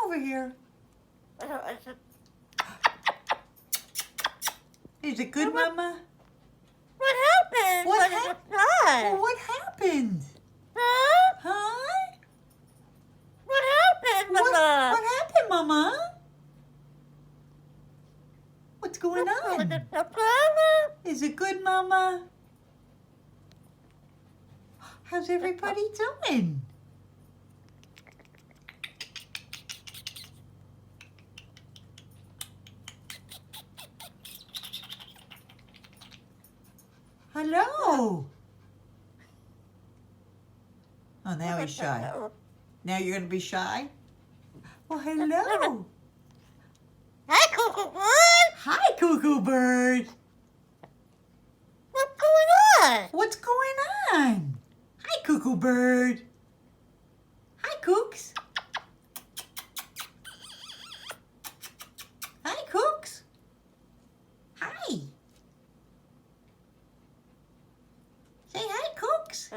over here. Is it good, Mama? What happened? What What hap- not? Well, what happened? Huh? Huh? What happened, Mama? What happened, Mama? What's going on? Is it good, Mama? How's everybody doing? Hello. Oh, now he's shy. Now you're going to be shy? Well, hello. Hi, Cuckoo Bird. Hi, Cuckoo Bird. What's going on? What's going on? Hi, Cuckoo Bird. Hi, Cooks. Hi, Cooks. Hi. Say hi, Cooks.